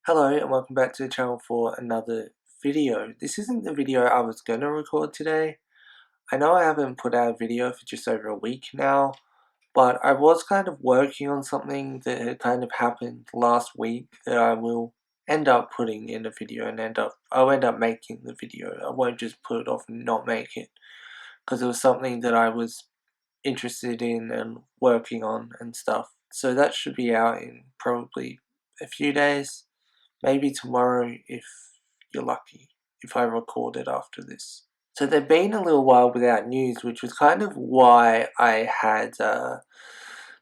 Hello and welcome back to the channel for another video. This isn't the video I was going to record today. I know I haven't put out a video for just over a week now, but I was kind of working on something that had kind of happened last week that I will end up putting in a video and I'll end up making the video. I won't just put it off and not make it because it was something that I was interested in and working on and stuff. So that should be out in probably a few days. Maybe tomorrow if you're lucky, if I record it after this. So there'd been a little while without news, which was kind of why I had not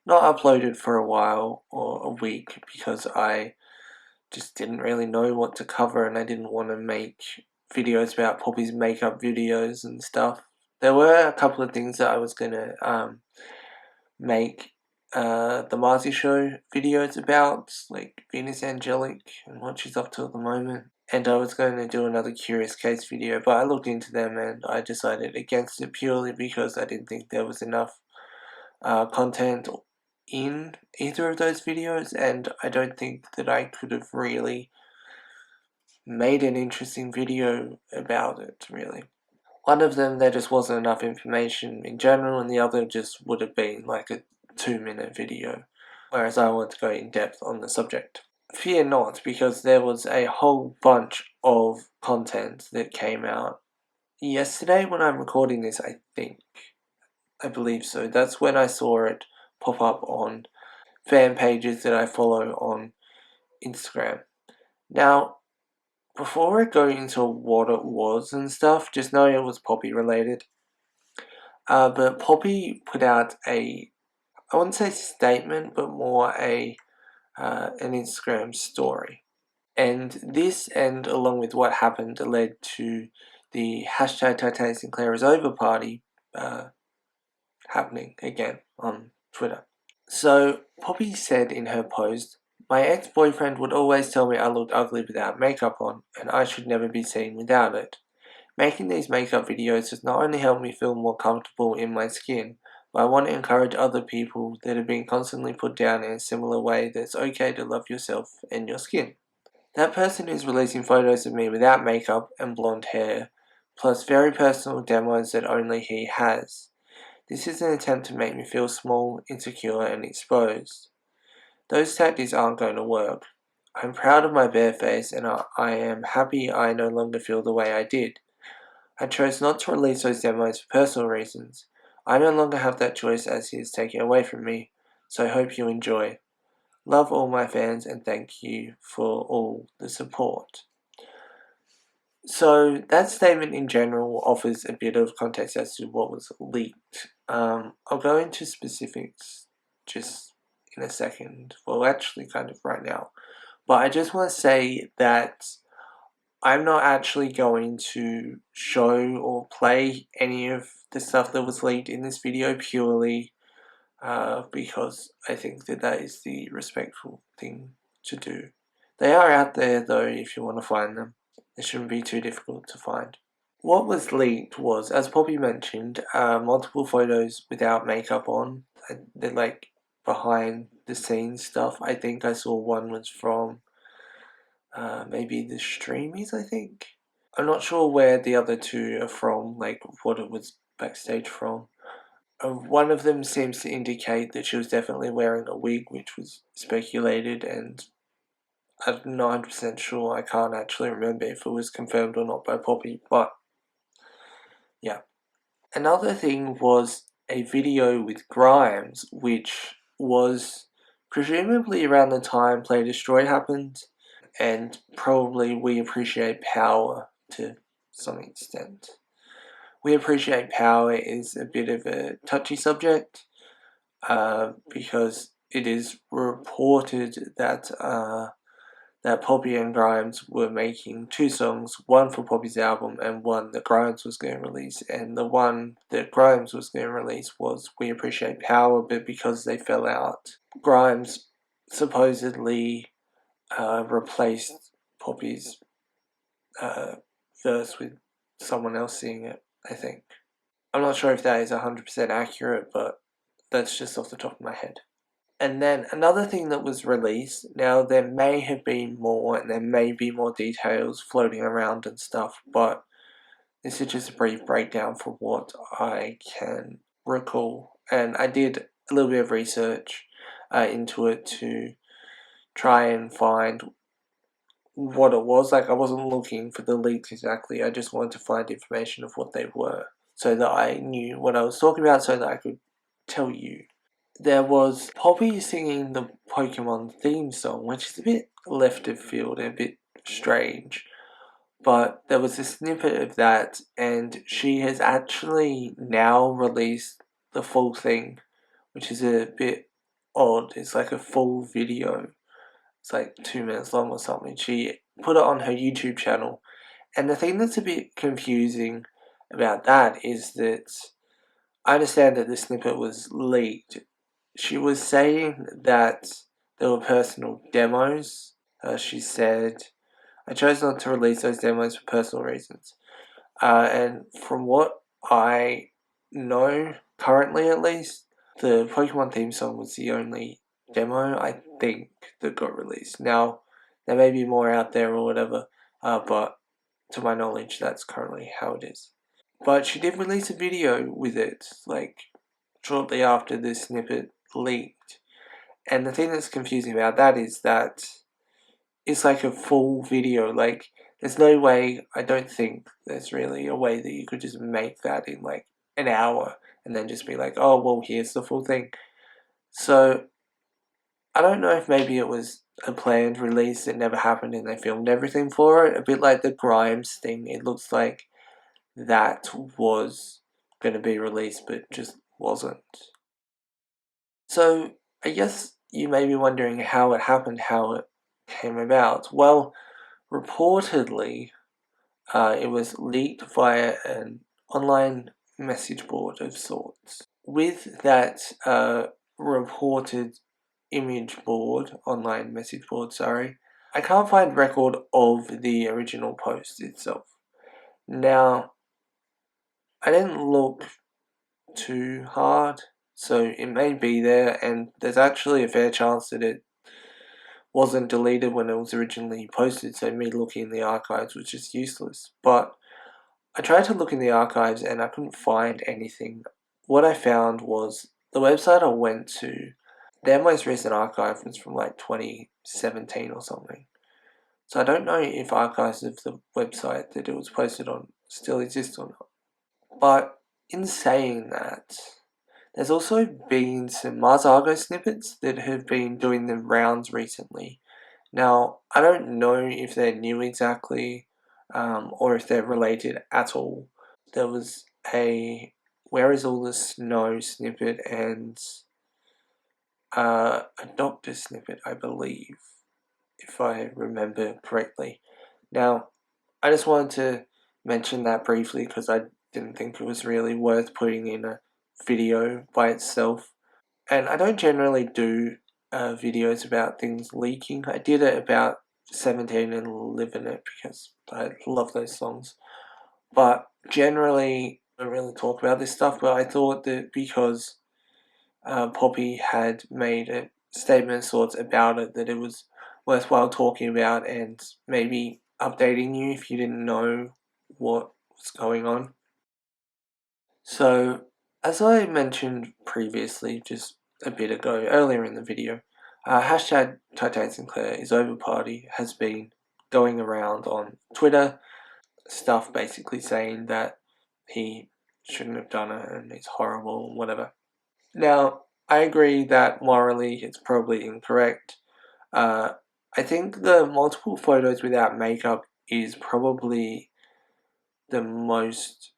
uploaded for a while or a week, because I just didn't really know what to cover and I didn't want to make videos about Poppy's makeup videos and stuff. There were a couple of things that I was going to make the Marsii show videos about, like Venus Angelic and what she's up to at the moment. And I was going to do another Curious Case video, but I looked into them and I decided against it purely because I didn't think there was enough content in either of those videos, and I don't think that I could have really made an interesting video about it, really. One of them, there just wasn't enough information in general, and the other just would have been like a 2-minute video, whereas I want to go in depth on the subject. Fear not, because there was a whole bunch of content that came out yesterday when I'm recording this, I believe so. That's when I saw it pop up on fan pages that I follow on Instagram. Now, before I go into what it was and stuff, just know it was Poppy related. But Poppy put out I wouldn't say statement, but more an Instagram story. And this, and along with what happened, led to the hashtag Titanic Sinclair is over party happening again on Twitter. So Poppy said in her post, "My ex-boyfriend would always tell me I looked ugly without makeup on, and I should never be seen without it. Making these makeup videos has not only helped me feel more comfortable in my skin, but I want to encourage other people that have been constantly put down in a similar way that it's okay to love yourself and your skin." That person is releasing photos of me without makeup and blonde hair, plus very personal demos that only he has. This is an attempt to make me feel small, insecure, and exposed. Those tactics aren't going to work. I'm proud of my bare face, and I am happy I no longer feel the way I did. I chose not to release those demos for personal reasons. I no longer have that choice as he is taken away from me, so I hope you enjoy. Love all my fans and thank you for all the support. So that statement in general offers a bit of context as to what was leaked. I'll go into specifics just in a second. Well, actually kind of right now. But I just want to say that I'm not actually going to show or play any of the stuff that was leaked in this video purely because I think that is the respectful thing to do. They are out there though if you want to find them. It shouldn't be too difficult to find. What was leaked was, as Poppy mentioned, multiple photos without makeup on. They're like behind the scenes stuff. I think I saw one was from maybe the Streamies, I think. I'm not sure where the other two are from, like what it was backstage from. One of them seems to indicate that she was definitely wearing a wig, which was speculated, and I'm not 100% sure. I can't actually remember if it was confirmed or not by Poppy, but yeah. Another thing was a video with Grimes, which was presumably around the time Play Destroy happened, and probably We Appreciate Power to some extent. We Appreciate Power is a bit of a touchy subject because it is reported that that Poppy and Grimes were making 2 songs, one for Poppy's album and one that Grimes was going to release, and the one that Grimes was going to release was We Appreciate Power, but because they fell out, Grimes supposedly replaced Poppy's verse with someone else singing it, I think. I'm not sure if that is 100% accurate, but that's just off the top of my head. And then another thing that was released, now there may have been more and there may be more details floating around and stuff, but this is just a brief breakdown for what I can recall. And I did a little bit of research into it to try and find what it was. Like, I wasn't looking for the leaks exactly, I just wanted to find information of what they were so that I knew what I was talking about so that I could tell you. There was Poppy singing the Pokemon theme song, which is a bit left of field and a bit strange. But there was a snippet of that, and she has actually now released the full thing, which is a bit odd. It's like a full video. It's like 2 minutes long or something. She put it on her YouTube channel. And the thing that's a bit confusing about that is that I understand that the snippet was leaked. She was saying that there were personal demos. She said, I chose not to release those demos for personal reasons. And from what I know, currently at least, the Pokemon theme song was the only demo, I think, that got released. Now, there may be more out there or whatever, but to my knowledge, that's currently how it is. But she did release a video with it, like, shortly after the snippet leaked. And the thing that's confusing about that is that it's like a full video. Like, there's no way, I don't think there's really a way that you could just make that in like an hour and then just be like, oh, well, here's the full thing. So, I don't know if maybe it was a planned release that never happened and they filmed everything for it. A bit like the Grimes thing. It looks like that was going to be released but just wasn't. So, I guess you may be wondering how it happened, how it came about. Well, reportedly, it was leaked via an online message board of sorts. With that reported image board, online message board, sorry, I can't find record of the original post itself. Now, I didn't look too hard, so it may be there, and there's actually a fair chance that it wasn't deleted when it was originally posted, so me looking in the archives was just useless. But I tried to look in the archives and I couldn't find anything. What I found was the website I went to, their most recent archive was from like 2017 or something. So I don't know if archives of the website that it was posted on still exist or not. But in saying that, there's also been some Mars snippets that have been doing the rounds recently. Now, I don't know if they're new exactly, or if they're related at all. There was a Where is All the Snow snippet and a Doctor snippet, I believe, if I remember correctly. Now, I just wanted to mention that briefly because I didn't think it was really worth putting in a video by itself. And I don't generally do videos about things leaking. I did it about 17 and Live in It because I love those songs. But generally, I don't really talk about this stuff, but I thought that because Poppy had made a statement of sorts about it, that it was worthwhile talking about and maybe updating you if you didn't know what was going on. So, as I mentioned previously, just a bit ago, earlier in the video, hashtag Titanic Sinclair is over party has been going around on Twitter, stuff basically saying that he shouldn't have done it and it's horrible, whatever. Now, I agree that morally it's probably incorrect. I think the multiple photos without makeup is probably the most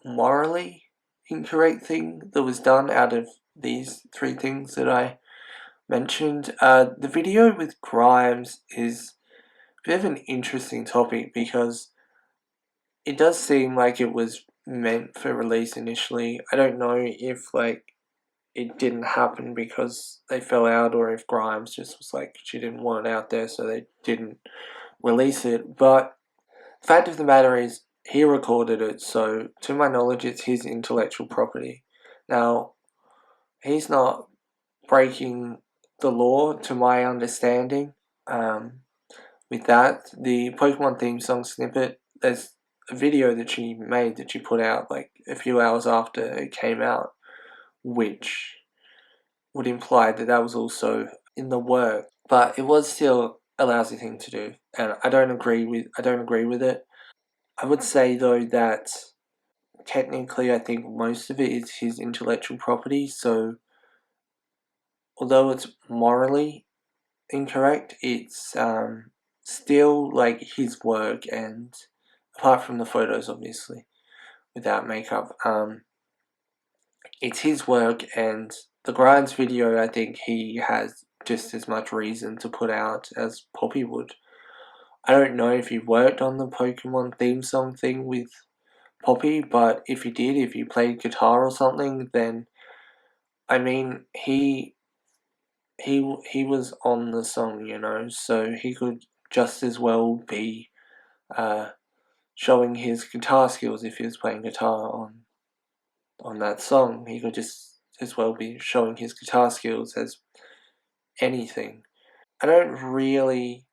morally incorrect thing that was done out of these three things that I mentioned. The video with Grimes is a bit of an interesting topic because it does seem like it was meant for release initially. I don't know if it didn't happen because they fell out or if Grimes just was like she didn't want it out there so they didn't release it, but the fact of the matter is he recorded it, so to my knowledge it's his intellectual property. Now, he's not breaking the law to my understanding. With that, the Pokemon theme song snippet, there's a video that she made that she put out like a few hours after it came out, which would imply that that was also in the work, but it was still a lousy thing to do, and I don't agree with it. I would say though that technically I think most of it is his intellectual property, so although it's morally incorrect, it's still like his work, and apart from the photos obviously without makeup, it's his work, and the Grimes video I think he has just as much reason to put out as Poppy would. I don't know if he worked on the Pokemon theme song thing with Poppy, but if he did, if he played guitar or something, then I mean he was on the song, you know, so he could just as well be showing his guitar skills if he was playing guitar on that song. He could just as well be showing his guitar skills as anything. I don't really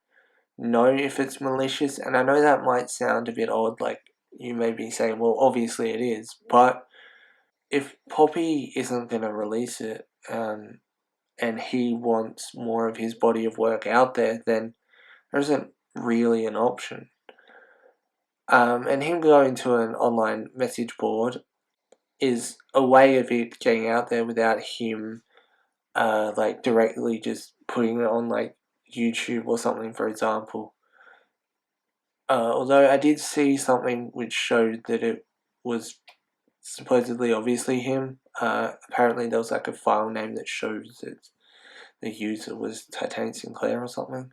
know if it's malicious, and I know that might sound a bit odd, like you may be saying, well, obviously it is, but if Poppy isn't going to release it, and he wants more of his body of work out there, then there isn't really an option. And him going to an online message board is a way of it getting out there without him like directly just putting it on like YouTube or something, for example. Although I did see something which showed that it was supposedly obviously him. Apparently there was like a file name that shows that the user was Titanic Sinclair or something.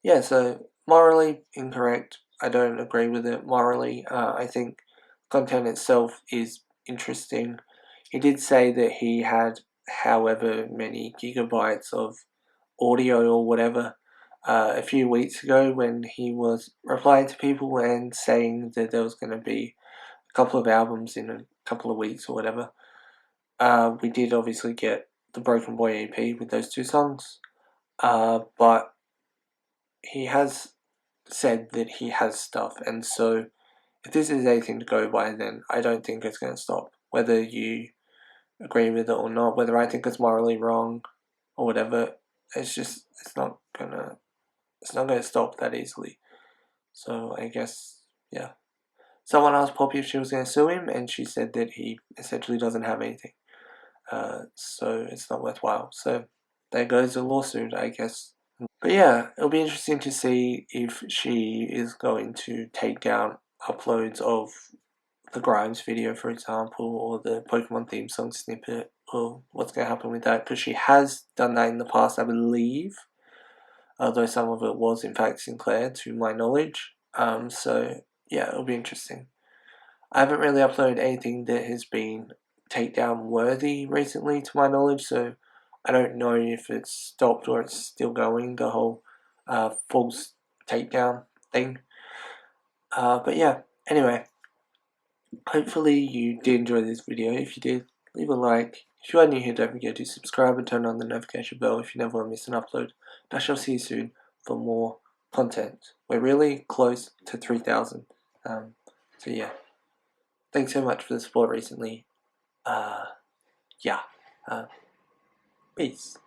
Yeah, so morally incorrect. I don't agree with it morally. I think content itself is interesting. He did say that he had however many gigabytes of audio or whatever a few weeks ago when he was replying to people and saying that there was going to be a couple of albums in a couple of weeks or whatever. We did obviously get the Broken Boy EP with those two songs, but he has said that he has stuff, and so if this is anything to go by, then I don't think it's going to stop. Whether you agree with it or not, whether I think it's morally wrong or whatever, it's not gonna stop that easily. So I guess, yeah. Someone asked Poppy if she was going to sue him, and she said that he essentially doesn't have anything. So it's not worthwhile. So there goes a lawsuit, I guess. But yeah, it'll be interesting to see if she is going to take down uploads of the Grimes video, for example, or the Pokemon theme song snippet, or what's going to happen with that, because she has done that in the past, I believe, although some of it was in fact Sinclair, to my knowledge. So yeah, it'll be interesting. I haven't really uploaded anything that has been takedown worthy recently, to my knowledge, so I don't know if it's stopped or it's still going, the whole false takedown thing. But yeah, anyway, hopefully you did enjoy this video. If you did, leave a like. If you are new here, don't forget to subscribe and turn on the notification bell if you never want to miss an upload. And I shall see you soon for more content. We're really close to 3,000. So yeah, thanks so much for the support recently. Yeah. Peace.